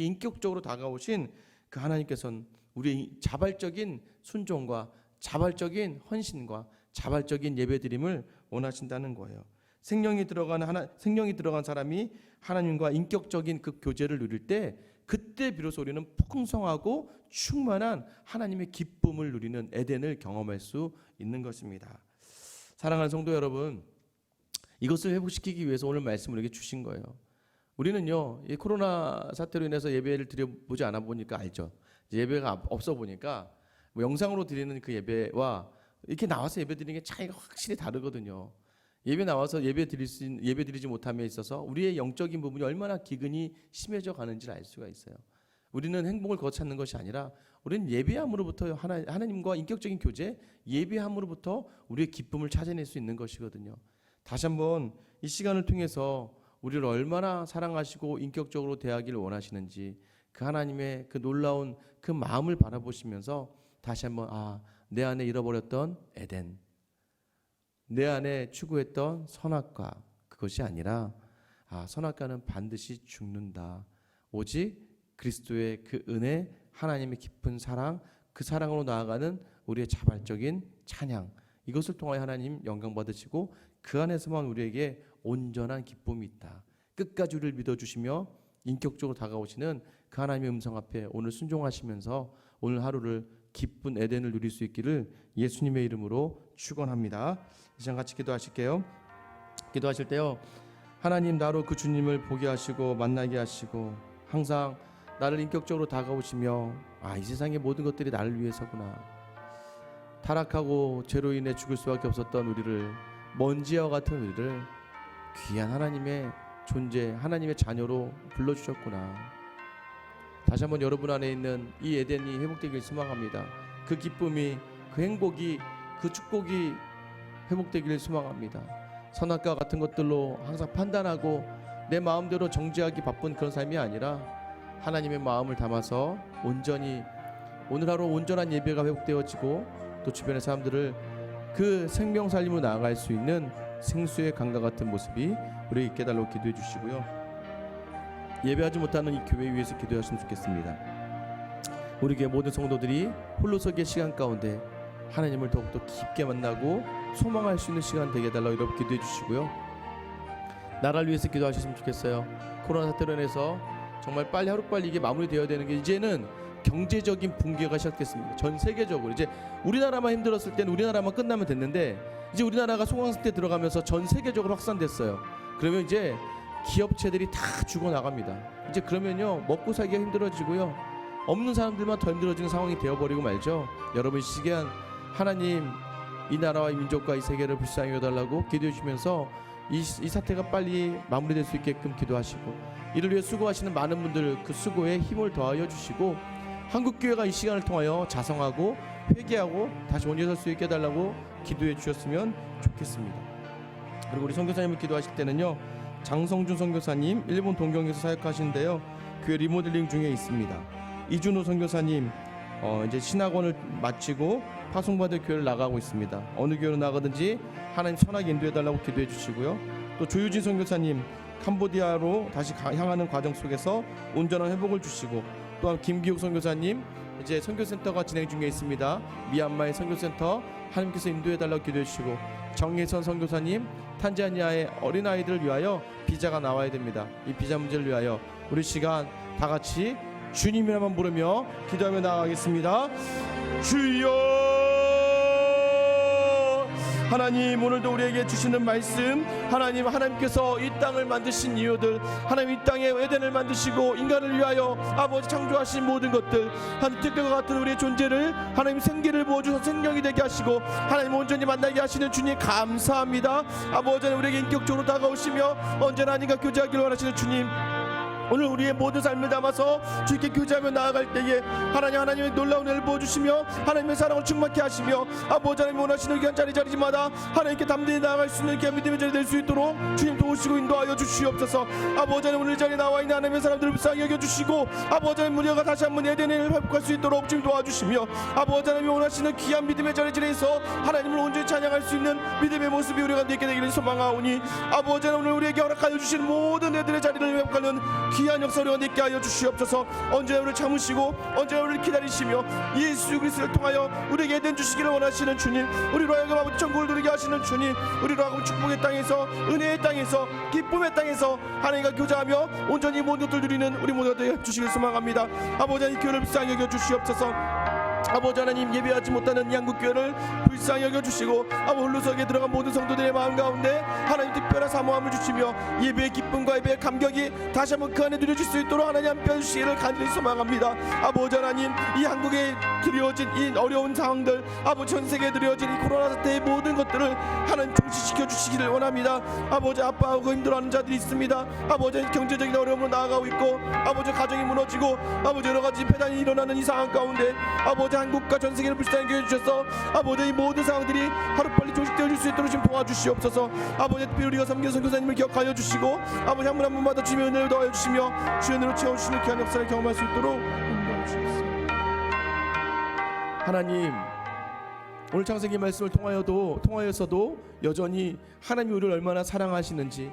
A: 인격적으로 다가오신 그 하나님께서는 우리의 자발적인 순종과 자발적인 헌신과 자발적인 예배드림을 원하신다는 거예요. 생명이 들어간 사람이 하나님과 인격적인 그 교제를 누릴 때, 그때 비로소 우리는 풍성하고 충만한 하나님의 기쁨을 누리는 에덴을 경험할 수 있는 것입니다. 사랑하는 성도 여러분, 이것을 회복시키기 위해서 오늘 말씀을 우리에게 주신 거예요. 우리는요, 이 코로나 사태로 인해서 예배를 드려보지 않아 보니까 알죠. 예배가 없어 보니까 뭐 영상으로 드리는 그 예배와 이렇게 나와서 예배 드리는 게 차이가 확실히 다르거든요. 예배 나와서 예배 드리지 못함에 있어서 우리의 영적인 부분이 얼마나 기근이 심해져 가는지를 알 수가 있어요. 우리는 행복을 거쳐 찾는 것이 아니라 우리는 예배함으로부터 하나님과 인격적인 교제, 예배함으로부터 우리의 기쁨을 찾아낼 수 있는 것이거든요. 다시 한번 이 시간을 통해서 우리를 얼마나 사랑하시고 인격적으로 대하기를 원하시는지 그 하나님의 그 놀라운 그 마음을 바라보시면서 다시 한번 내 안에 잃어버렸던 에덴, 내 안에 추구했던 선악과, 그것이 아니라 선악과는 반드시 죽는다. 오직 그리스도의 그 은혜, 하나님의 깊은 사랑, 그 사랑으로 나아가는 우리의 자발적인 찬양, 이것을 통하여 하나님 영광 받으시고 그 안에서만 우리에게 온전한 기쁨이 있다. 끝까지 우리를 믿어주시며 인격적으로 다가오시는 그 하나님의 음성 앞에 오늘 순종하시면서 오늘 하루를 기쁜 에덴을 누릴 수 있기를 예수님의 이름으로 축원합니다. 이 시간 같이 기도하실게요. 기도하실 때요, 하나님, 나로 그 주님을 보게 하시고 만나게 하시고 항상 나를 인격적으로 다가오시며 이 세상의 모든 것들이 나를 위해서구나, 타락하고 죄로 인해 죽을 수밖에 없었던 우리를, 먼지와 같은 우리를 귀한 하나님의 존재, 하나님의 자녀로 불러주셨구나. 다시 한번 여러분 안에 있는 이 에덴이 회복되길 소망합니다. 그 기쁨이, 그 행복이, 그 축복이
B: 회복되기를 소망합니다. 선악과 같은 것들로 항상 판단하고 내 마음대로 정죄하기 바쁜 그런 삶이 아니라 하나님의 마음을 담아서 온전히 오늘 하루 온전한 예배가 회복되어지고 또 주변의 사람들을 그 생명 살림으로 나아갈 수 있는 생수의 강과 같은 모습이 우리에게 있게 달라고 기도해 주시고요. 예배하지 못하는 이 교회 위해서 기도하시면 좋겠습니다. 우리 교회 모든 성도들이 홀로서기의 시간 가운데 하나님을 더욱더 깊게 만나고 소망할 수 있는 시간 되게 해달라고 여러분 기도해 주시고요. 나라를 위해서 기도하셨으면 좋겠어요. 코로나 사태로 인해서 정말 빨리 하루빨리 이게 마무리되어야 되는 게 이제는 경제적인 붕괴가 시작됐습니다. 전 세계적으로 이제 우리나라만 힘들었을 때는 우리나라만 끝나면 됐는데 이제 우리나라가 소강상태에 들어가면서 전 세계적으로 확산됐어요. 그러면 이제 기업체들이 다 죽어나갑니다. 이제 그러면요 먹고 살기가 힘들어지고요 없는 사람들만 더 힘들어지는 상황이 되어버리고 말죠. 여러분 이 시간 하나님 이 나라와 이 민족과 이 세계를 불쌍히 여달라고 기도해 주시면서 이 사태가 빨리 마무리될 수 있게끔 기도하시고 이를 위해 수고하시는 많은 분들 그 수고에 힘을 더하여 주시고 한국교회가 이 시간을 통하여 자성하고 회개하고 다시 온전히 설 수 있게 해달라고 기도해 주셨으면 좋겠습니다. 그리고 우리 선교사님을 기도하실 때는요 장성준 선교사님 일본 동경에서 사역하시는데요 교회 리모델링 중에 있습니다. 이준호 선교사님 이제 신학원을 마치고 파송받을 교회를 나가고 있습니다. 어느 교회로 나가든지 하나님 선하게 인도해달라고 기도해 주시고요. 또 조유진 선교사님 캄보디아로 다시 향하는 과정 속에서 온전한 회복을 주시고 또한 김기욱 선교사님 이제 선교센터가 진행 중에 있습니다. 미얀마의 선교센터 하나님께서 인도해달라고 기도해 주시고 정예선 선교사님 탄자니아의 어린아이들을 위하여 비자가 나와야 됩니다. 이 비자 문제를 위하여 우리 시간 다 같이 주님이라만 부르며 기도하며 나아가겠습니다. 주여 하나님 오늘도 우리에게 주시는 말씀 하나님께서 이 땅을 만드신 이유들 하나님 이 땅에 에덴을 만드시고 인간을 위하여 아버지 창조하신 모든 것들 하나님 특별과 같은 우리의 존재를 하나님 생기를 부어주셔서 생명이 되게 하시고 하나님 온전히 만나게 하시는 주님 감사합니다. 아버지 우리에게 인격적으로 다가오시며 언제나 하나님과 교제하기를 원하시는 주님 오늘 우리의 모든 삶을 담아서 주께 교제하며 나아갈 때에 하나님의 놀라운 은혜를 부어주시며 하나님의 사랑을 충만케 하시며 아버지 하나님 원하시는 귀한 자리마다 하나님께 담대히 나아갈 수 있는 귀한 믿음의 자리 될 수 있도록 주님 도우시고 인도하여 주시옵소서. 아버지 하나님 오늘 이 자리에 나와 있는 하나님의 사람들을 불쌍히 여겨주시고 아버지 하나님 우리가 다시 한번 에덴을 회복할 수 있도록 주님 도와주시며 아버지 하나님이 원하시는 귀한 믿음의 자리에서 하나님을 온전히 찬양할 수 있는 믿음의 모습이 우리가 있게 되기를 소망하오니 아버지 하나님 오늘 우리에게 허락하여 주신 모든 애들의 자리를 회복하는 귀한 역사를 얻게 하여 주시옵소서. 언제나 우리를 참으시고 언제나 우리를 기다리시며 예수 그리스도를 통하여 우리에게 에덴 주시기를 원하시는 주님 우리로 하여금 아버지 천국을 누리게 하시는 주님 우리로 하여금 축복의 땅에서 은혜의 땅에서 기쁨의 땅에서 하나님과 교제하며 온전히 모든 것들 누리는 우리 모두가 되어 주시길 소망합니다. 아버지 하나님 교회를 불쌍히 여겨 주시옵소서. 아버지 하나님 예배하지 못하는 이 한국교회를 불쌍히 여겨주시고 홀로서기에 들어간 모든 성도들의 마음 가운데 하나님 특별한 사모함을 주시며 예배의 기쁨과 예배의 감격이 다시 한번 그 안에 누려질 수 있도록 하나님 함께해 주시기를 간절히 소망합니다. 아버지 하나님 이 한국에 드려진 이 어려운 상황들 아버지 전 세계에 드려진 이 코로나 사태의 모든 것들을 하나님 종식시켜 주시기를 원합니다. 아버지 아빠하고 힘들어하는 자들이 있습니다. 아버지 경제적인 어려움으로 나아가고 있고 아버지 가정이 무너지고 아버지 여러가지 폐단이 일어나는 이 상황 가운데 아버지 한국과 전 세계를 불쌍히 여겨주셔서 아버지 이 모든 상황들이 하루빨리 종식되어질 수 있도록 좀 도와주시옵소서. 아버지 특별히 우리가 섬기는 선교사님을 기억하여 주시고 아버지 한 분 한 분마다 주님의 은혜를 더하여 주시며 주의 은혜로 채워주시는 귀한 역사를 경험할 수 있도록 인도하여 주시옵소서. 하나님 오늘 창세기 말씀을 통하여서도 여전히 하나님이 우리를 얼마나 사랑하시는지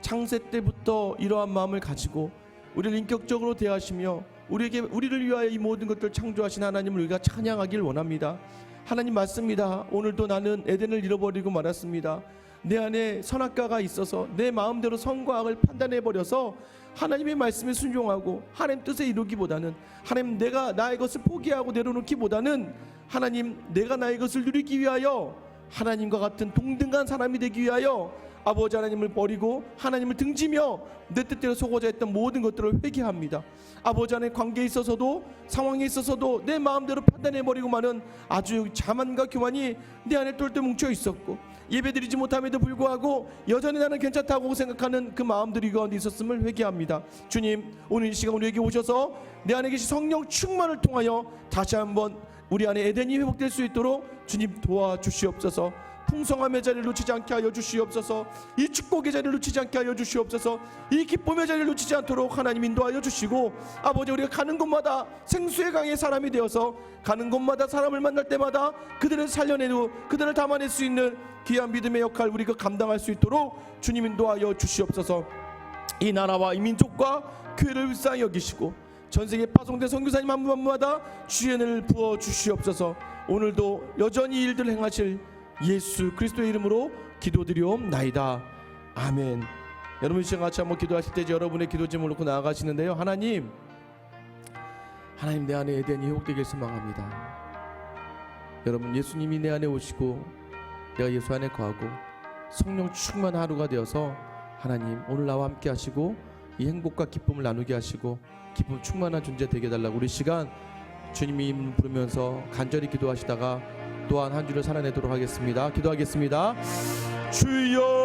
B: 창세 때부터 이러한 마음을 가지고 우리를 인격적으로 대하시며 우리를 위하여 이 모든 것들을 창조하신 하나님을 우리가 찬양하길 원합니다. 하나님 맞습니다. 오늘도 나는 에덴을 잃어버리고 말았습니다. 내 안에 선악과가 있어서 내 마음대로 선과 악을 판단해버려서 하나님의 말씀에 순종하고 하나님 뜻에 이루기보다는 하나님 내가 나의 것을 포기하고 내려놓기보다는 하나님 내가 나의 것을 누리기 위하여 하나님과 같은 동등한 사람이 되기 위하여 아버지 하나님을 버리고 하나님을 등지며 내 뜻대로 속고자 했던 모든 것들을 회개합니다. 아버지 하나님 관계에 있어서도 상황에 있어서도 내 마음대로 판단해버리고만은 아주 자만과 교만이 내 안에 똘똘 뭉쳐 있었고 예배드리지 못함에도 불구하고 여전히 나는 괜찮다고 생각하는 그 마음들이 가운데 있었음을 회개합니다. 주님 오늘 이 시간 우리에게 오셔서 내 안에 계신 성령 충만을 통하여 다시 한번 우리 안에 에덴이 회복될 수 있도록 주님 도와주시옵소서. 풍성함의 자리를 놓치지 않게 하여 주시옵소서. 이 축복의 자리를 놓치지 않게 하여 주시옵소서. 이 기쁨의 자리를 놓치지 않도록 하나님 인도하여 주시고, 아버지, 우리가 가는 곳마다 생수의 강의 사람이 되어서 가는 곳마다 사람을 만날 때마다 그들을 살려내고 그들을 담아낼 수 있는 귀한 믿음의 역할 우리가 감당할 수 있도록 주님 인도하여 주시옵소서. 이 나라와 이 민족과 교회를 불쌍히 여기시고 전세계 파송된 선교사님 한 분 한 분마다 주의 은혜를 부어 주시옵소서. 오늘도 여전히 일들을 행하실 예수 그리스도의 이름으로 기도드리옵나이다. 아멘. 여러분, 이 시간 같이 한번 기도하실 때 여러분의 기도 제목을 놓고 나아가시는데요. 하나님 내 안에 에덴이 회복되길 소망합니다. 여러분, 예수님이 내 안에 오시고 내가 예수 안에 거하고 성령 충만한 하루가 되어서 하나님 오늘 나와 함께 하시고 이 행복과 기쁨을 나누게 하시고 기쁨 충만한 존재 되게 해달라고 우리 시간 주님이 이름 부르면서 간절히 기도하시다가 또한 한 주를 살아내도록 하겠습니다. 기도하겠습니다. 주여